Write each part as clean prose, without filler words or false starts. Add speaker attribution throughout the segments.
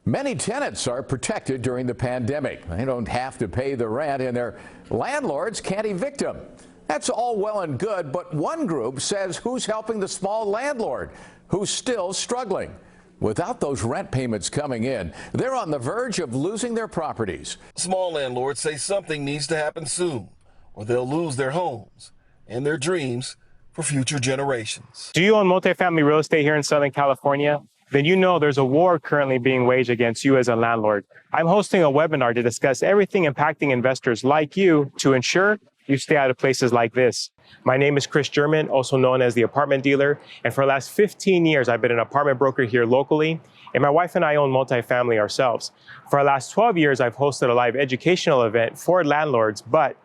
Speaker 1: Many tenants are protected during the pandemic. They don't have to pay the rent and their landlords can't evict them. That's all well and good, but one group says who's helping the small landlord who's still struggling? Without those rent payments coming in, they're on the verge of losing their properties.
Speaker 2: Small landlords say something needs to happen soon, or they'll lose their homes and their dreams for future generations.
Speaker 3: Do you own multifamily real estate here in Southern California? Then you know there's a war currently being waged against you as a landlord. I'm hosting a webinar to discuss everything impacting investors like you to ensure you stay out of places like this. My name is Chris German, also known as the apartment dealer. And for the last 15 years, I've been an apartment broker here locally. And my wife and I own multifamily ourselves. For the last 12 years, I've hosted a live educational event for landlords. But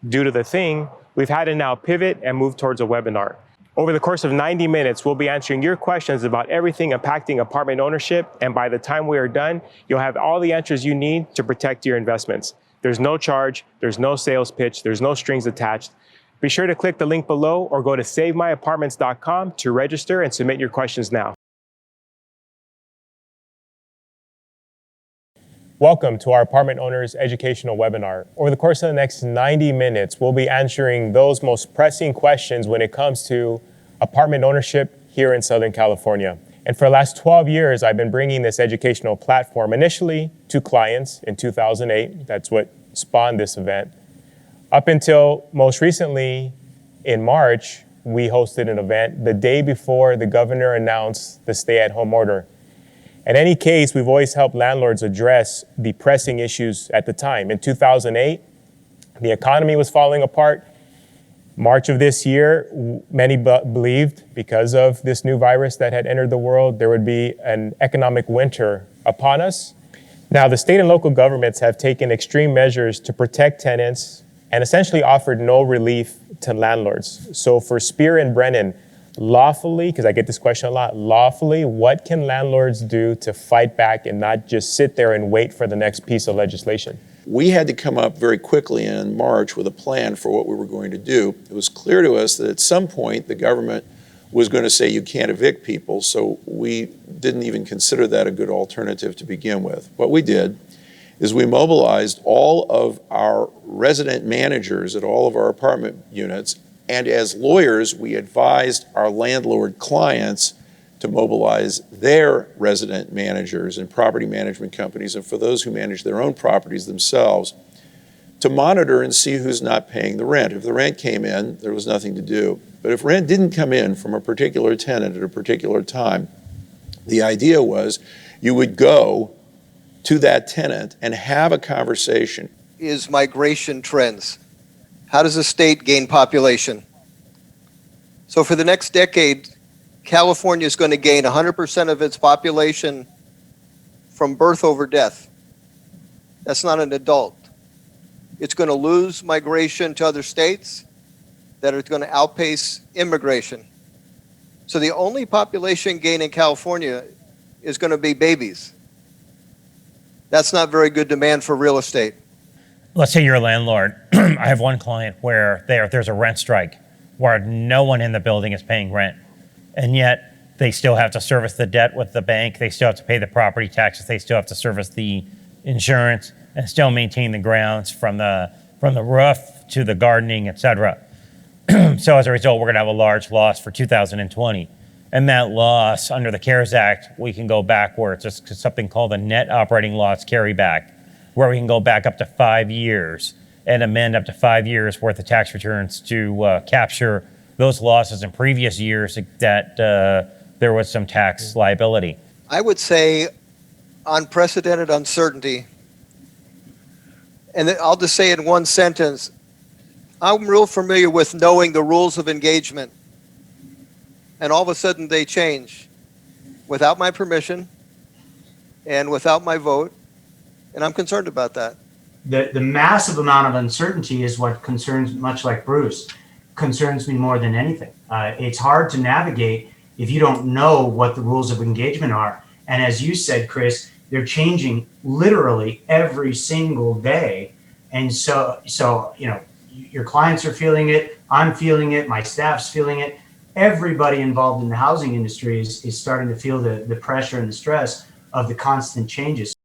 Speaker 3: due to the thing, we've had to now pivot and move towards a webinar. Over the course of 90 minutes, we'll be answering your questions about everything impacting apartment ownership. And by the time we are done, you'll have all the answers you need to protect your investments. There's no charge, there's no sales pitch, there's no strings attached. Be sure to click the link below or go to savemyapartments.com to register and submit your questions now. Welcome to our Apartment Owners Educational Webinar. Over the course of the next 90 minutes, we'll be answering those most pressing questions when it comes to apartment ownership here in Southern California. And for the last 12 years, I've been bringing this educational platform initially to clients in 2008. That's what spawned this event. Up until most recently, in March, we hosted an event the day before the governor announced the stay-at-home order. In any case, we've always helped landlords address the pressing issues at the time. In 2008, the economy was falling apart. March of this year, many believed because of this new virus that had entered the world, there would be an economic winter upon us. Now, the state and local governments have taken extreme measures to protect tenants and essentially offered no relief to landlords. So for Spear and Brennan, lawfully, because I get this question a lot, lawfully, what can landlords do to fight back and not just sit there and wait for the next piece of legislation?
Speaker 4: We had to come up very quickly in March with a plan for what we were going to do. It was clear to us that at some point the government was going to say you can't evict people, so we didn't even consider that a good alternative to begin with. What we did is we mobilized all of our resident managers at all of our apartment units, and as lawyers, we advised our landlord clients to mobilize their resident managers and property management companies, and for those who manage their own properties themselves, to monitor and see who's not paying the rent. If the rent came in, there was nothing to do. But if rent didn't come in from a particular tenant at a particular time, the idea was you would go to that tenant and have a conversation.
Speaker 5: Is migration trends. How does a state gain population? So for the next decade, California is going to gain 100% of its population from birth over death. That's not an adult. It's going to lose migration to other states that are going to outpace immigration. So the only population gain in California is going to be babies. That's not very good demand for real estate.
Speaker 6: Let's say you're a landlord. I have one client where there's a rent strike where no one in the building is paying rent. And yet they still have to service the debt with the bank. They still have to pay the property taxes. They still have to service the insurance and still maintain the grounds from the roof to the gardening, etc. So as a result, we're going to have a large loss for 2020. And that loss under the CARES Act, we can go backwards. There's something called a net operating loss carryback, where we can go back up to 5 years and amend up to 5 years worth of tax returns to capture those losses in previous years that there was some tax liability.
Speaker 5: I would say unprecedented uncertainty. And I'll just say in one sentence, I'm real familiar with knowing the rules of engagement. And all of a sudden they change without my permission and without my vote. And I'm concerned about that.
Speaker 7: The massive amount of uncertainty is what concerns, much like Bruce, concerns me more than anything. It's hard to navigate if you don't know what the rules of engagement are. And as you said, Chris, they're changing literally every single day. And so you know, your clients are feeling it, I'm feeling it, my staff's feeling it. Everybody involved in the housing industry is starting to feel the pressure and the stress of the constant changes.